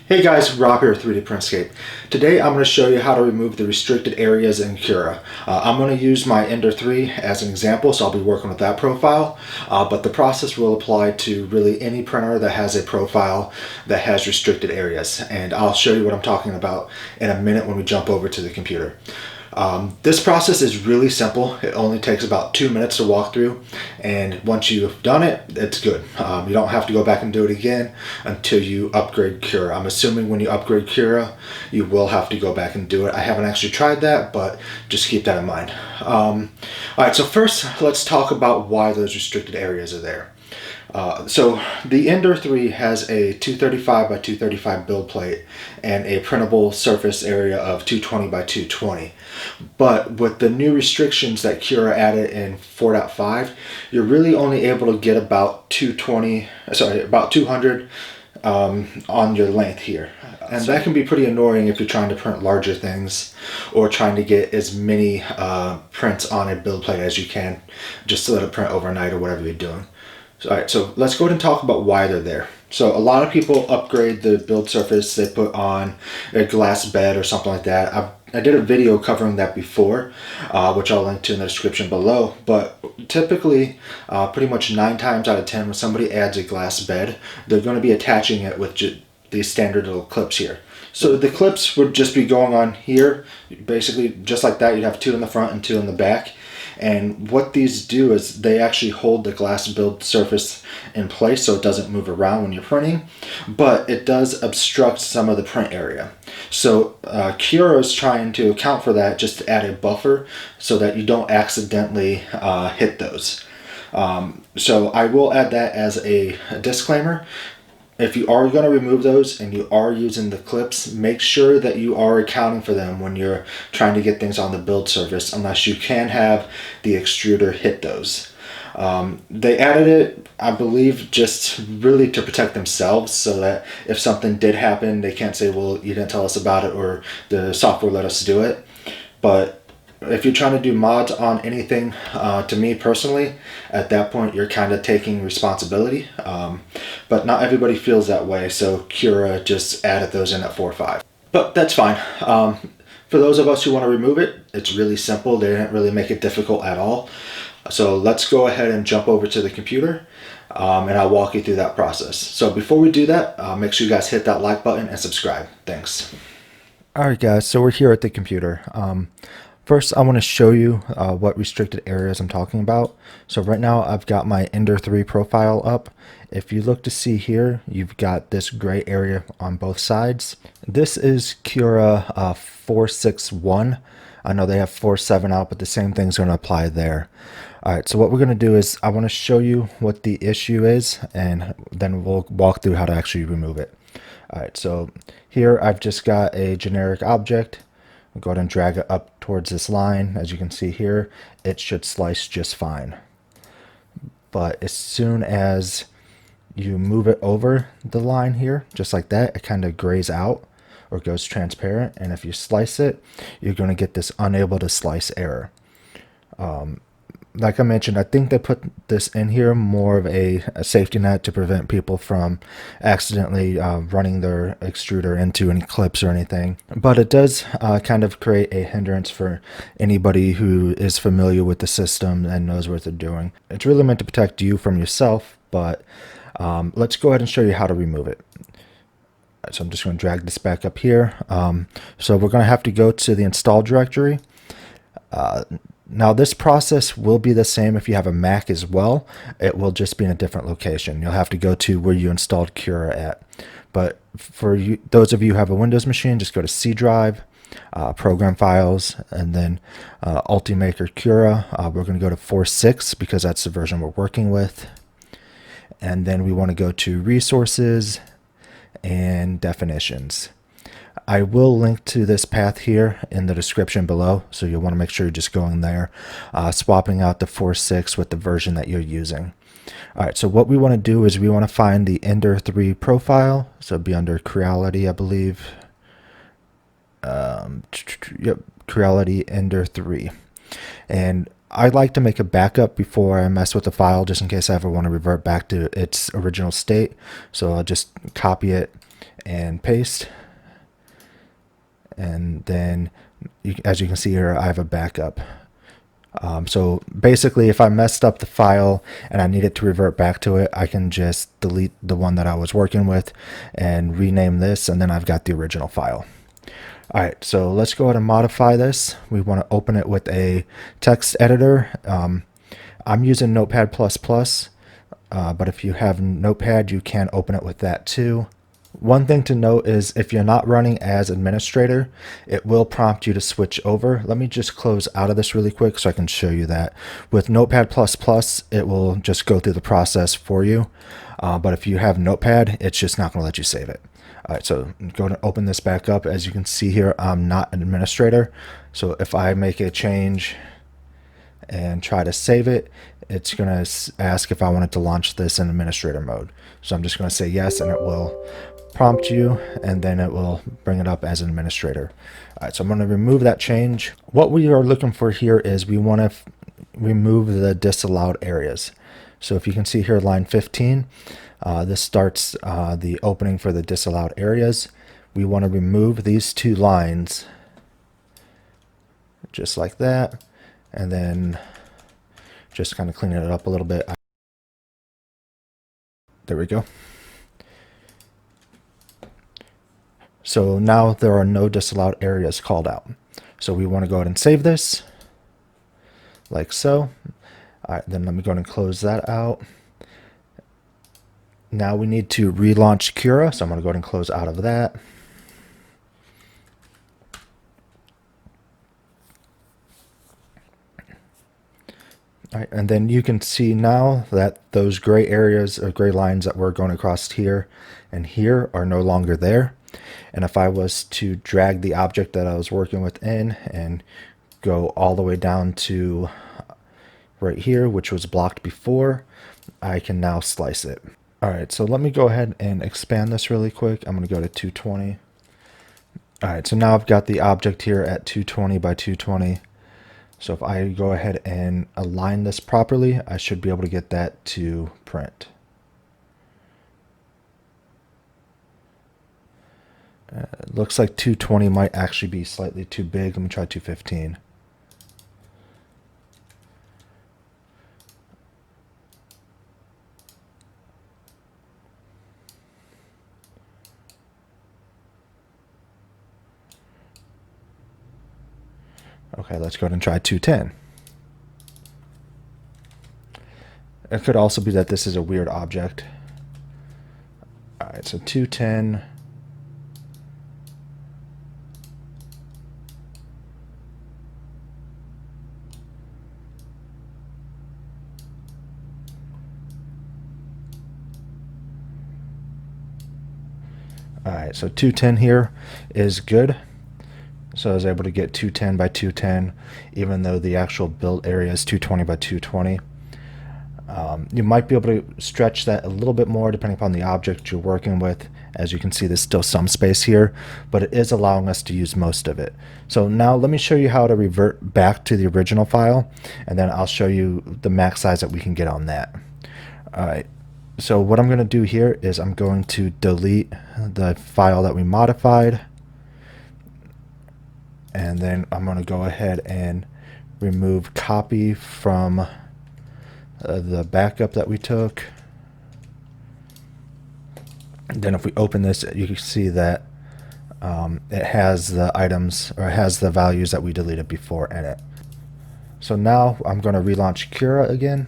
Hey guys, Rob here, 3D Printscape. Today I'm going to show you how to remove the restricted areas in Cura. I'm going to use my Ender 3 as an example, so I'll be working with that profile, but the process will apply to really any printer that has a profile that has restricted areas, and I'll show you what I'm talking about in a minute when we jump over to the computer. This process is really simple. It only takes about 2 minutes to walk through, and once you've done it, it's good. You don't have to go back and do it again until you upgrade Cura. I'm assuming when you upgrade Cura, you will have to go back and do it. I haven't actually tried that, but just keep that in mind. Alright, so first let's talk about why those restricted areas are there. So the Ender 3 has a 235 by 235 build plate and a printable surface area of 220 by 220. But with the new restrictions that Cura added in 4.5, you're really only able to get about 200 on your length here. And that can be pretty annoying if you're trying to print larger things or trying to get as many prints on a build plate as you can just to let it print overnight or whatever you're doing. Alright, so let's go ahead and talk about why they're there. So a lot of people upgrade the build surface, they put on a glass bed or something like that. I did a video covering that before, which I'll link to in the description below, but typically, pretty much 9 times out of 10 when somebody adds a glass bed, they're going to be attaching it with these standard little clips here. So the clips would just be going on here, basically just like that. You'd have 2 in the front and 2 in the back. And what these do is they actually hold the glass build surface in place so it doesn't move around when you're printing, but it does obstruct some of the print area. So Cura is trying to account for that, just to add a buffer so that you don't accidentally hit those. So I will add that as a disclaimer. If you are going to remove those and you are using the clips, make sure that you are accounting for them when you're trying to get things on the build surface, unless you can have the extruder hit those. They added it, I believe, just really to protect themselves, so that if something did happen, they can't say, well, you didn't tell us about it or the software let us do it. But if you're trying to do mods on anything, to me personally, at that point you're kind of taking responsibility. But not everybody feels that way, so Cura just added those in at 4.5. But that's fine. For those of us who want to remove it, it's really simple. They didn't really make it difficult at all. So let's go ahead and jump over to the computer, and I'll walk you through that process. So before we do that, make sure you guys hit that like button and subscribe. Thanks. Alright guys, so we're here at the computer. First, I want to show you what restricted areas I'm talking about. So right now I've got my Ender 3 profile up. If you look to see here, you've got this gray area on both sides. This is Cura 4.6.1. I know they have 4.7 out, but the same thing's going to apply there. Alright, so what we're going to do is I want to show you what the issue is, and then we'll walk through how to actually remove it. Alright, so here I've just got a generic object. I'll go ahead and drag it up towards this line. As you can see here, it should slice just fine. But as soon as you move it over the line here, just like that, it kind of grays out or goes transparent. And if you slice it, you're going to get this unable to slice error. Like I mentioned, I think they put this in here more of a safety net to prevent people from accidentally running their extruder into any clips or anything. But it does kind of create a hindrance for anybody who is familiar with the system and knows what they're doing. It's really meant to protect you from yourself, but let's go ahead and show you how to remove it. So I'm just going to drag this back up here. So we're going to have to go to the install directory. Now this process will be the same if you have a Mac as well. It will just be in a different location. You'll have to go to where you installed Cura at. But for you, those of you who have a Windows machine, just go to C drive, program files, and then Ultimaker Cura. We're going to go to 4.6 because that's the version we're working with. And then we want to go to resources and definitions. I will link to this path here in the description below, so you'll want to make sure you're just going there, swapping out the 4.6 with the version that you're using. Alright, so what we want to do is we want to find the Ender 3 profile, so it'd be under Creality, I believe. Yep, Creality Ender 3. And I like to make a backup before I mess with the file, just in case I ever want to revert back to its original state. So I'll just copy it and paste. And then, as you can see here, I have a backup. So basically, if I messed up the file and I needed to revert back to it, I can just delete the one that I was working with and rename this, and then I've got the original file. All right, so let's go ahead and modify this. We want to open it with a text editor. I'm using Notepad++, but if you have Notepad, you can open it with that too. One thing to note is if you're not running as administrator, it will prompt you to switch over. Let me just close out of this really quick so I can show you that. With Notepad++, it will just go through the process for you. But if you have Notepad, it's just not going to let you save it. All right, so I'm going to open this back up. As you can see here, I'm not an administrator. So if I make a change and try to save it, it's going to ask if I wanted to launch this in administrator mode. So I'm just going to say yes, and it will prompt you, and then it will bring it up as an administrator. All right, so I'm going to remove that change. What we are looking for here is we want to remove the disallowed areas. So if you can see here, line 15, this starts the opening for the disallowed areas. We want to remove these two lines just like that, and then just kind of cleaning it up a little bit. There we go. So now there are no disallowed areas called out. So we want to go ahead and save this like so. All right, then let me go ahead and close that out. Now we need to relaunch Cura, so I'm going to go ahead and close out of that. All right, and then you can see now that those gray areas or gray lines that were going across here and here are no longer there. And if I was to drag the object that I was working with in and go all the way down to right here, which was blocked before, I can now slice it. All right, so let me go ahead and expand this really quick. I'm going to go to 220. All right, so now I've got the object here at 220 by 220. So if I go ahead and align this properly, I should be able to get that to print. It looks like 220 might actually be slightly too big. Let me try 215. Okay, let's go ahead and try 210. It could also be that this is a weird object. All right, so 210. All right, so 210 here is good. So I was able to get 210 by 210, even though the actual build area is 220 by 220. You might be able to stretch that a little bit more depending upon the object you're working with. As you can see, there's still some space here, but it is allowing us to use most of it. So now let me show you how to revert back to the original file, and then I'll show you the max size that we can get on that. All right. So what I'm going to do here is I'm going to delete the file that we modified, and then I'm going to go ahead and remove copy from the backup that we took. And then if we open this, you can see that it has the items, or it has the values that we deleted before in it. So now I'm going to relaunch Cura again.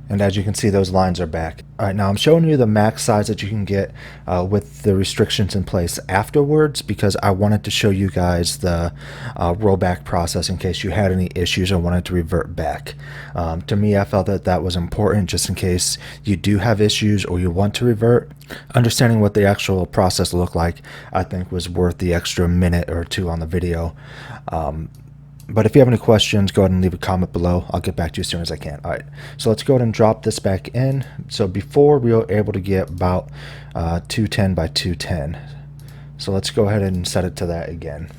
And as you can see, those lines are back. All right, now I'm showing you the max size that you can get with the restrictions in place afterwards, because I wanted to show you guys the rollback process in case you had any issues or wanted to revert back. To me, I felt that that was important just in case you do have issues or you want to revert. Understanding what the actual process looked like, I think, was worth the extra minute or two on the video. But if you have any questions, go ahead and leave a comment below. I'll get back to you as soon as I can. All right, so let's go ahead and drop this back in. So before we were able to get about 210 by 210. So let's go ahead and set it to that again.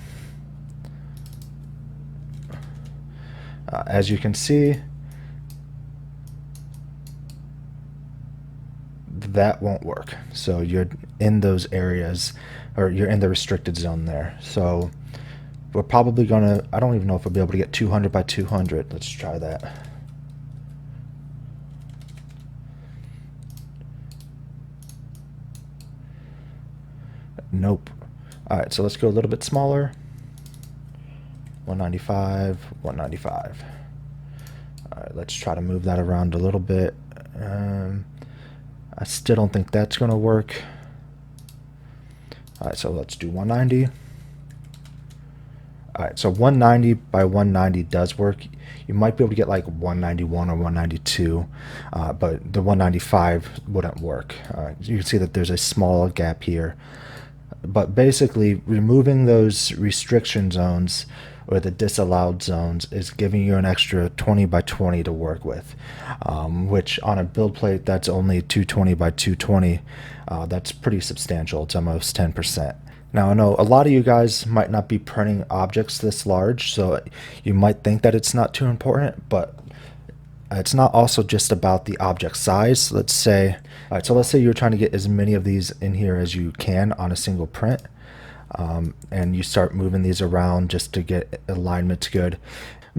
As you can see, that won't work. So you're in those areas, or you're in the restricted zone there. So we're probably gonna, I don't even know if we'll be able to get 200 by 200. Let's try that. Nope. All right, so let's go a little bit smaller. 195, 195. All right, let's try to move that around a little bit. I still don't think that's gonna work. All right, so let's do 190. All right, so 190 by 190 does work. You might be able to get like 191 or 192, but the 195 wouldn't work. You can see that there's a small gap here. But basically, removing those restriction zones or the disallowed zones is giving you an extra 20 by 20 to work with, which on a build plate that's only 220 by 220. That's pretty substantial. It's almost 10%. Now, I know a lot of you guys might not be printing objects this large, so you might think that it's not too important, but it's not also just about the object size. Let's say, all right, so let's say you're trying to get as many of these in here as you can on a single print, and you start moving these around just to get alignments good.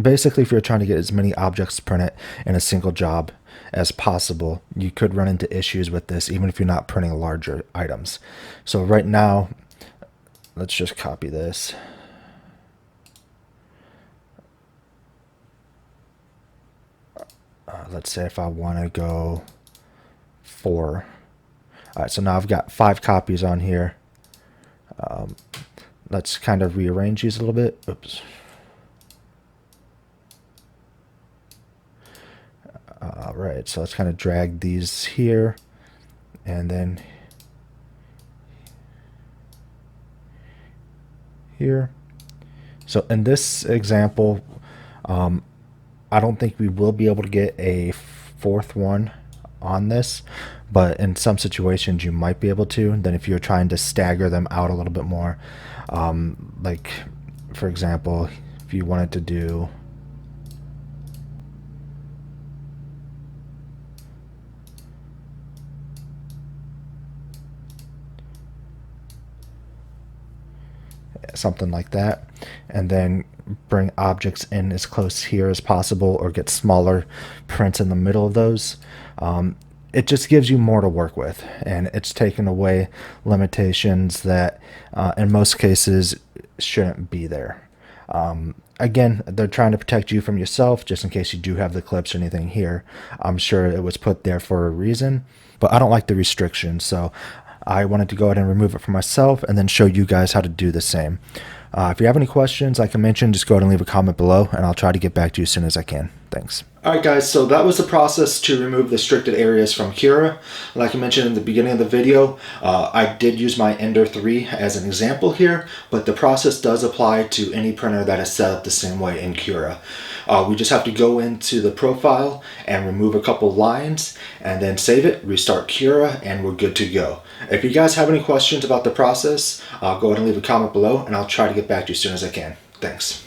Basically, if you're trying to get as many objects printed in a single job as possible, you could run into issues with this, even if you're not printing larger items. So right now, let's just copy this. Let's say if I want to go 4. All right, so now I've got 5 copies on here. Let's kind of rearrange these a little bit. Oops. All right, so let's kind of drag these here, and then here. So in this example, I don't think we will be able to get a 4th one on this, but in some situations you might be able to. Then if you're trying to stagger them out a little bit more, like for example, if you wanted to do something like that, and then bring objects in as close here as possible, or get smaller prints in the middle of those, it just gives you more to work with, and it's taken away limitations that in most cases shouldn't be there. Again, they're trying to protect you from yourself, just in case you do have the clips or anything here. I'm sure it was put there for a reason, but I don't like the restrictions, so I wanted to go ahead and remove it for myself and then show you guys how to do the same. If you have any questions, like I mentioned, just go ahead and leave a comment below, and I'll try to get back to you as soon as I can. Thanks. Alright guys, so that was the process to remove the restricted areas from Cura. Like I mentioned in the beginning of the video, I did use my Ender 3 as an example here, but the process does apply to any printer that is set up the same way in Cura. We just have to go into the profile and remove a couple lines, and then save it, restart Cura, and we're good to go. If you guys have any questions about the process, go ahead and leave a comment below, and I'll try to get back to you as soon as I can. Thanks.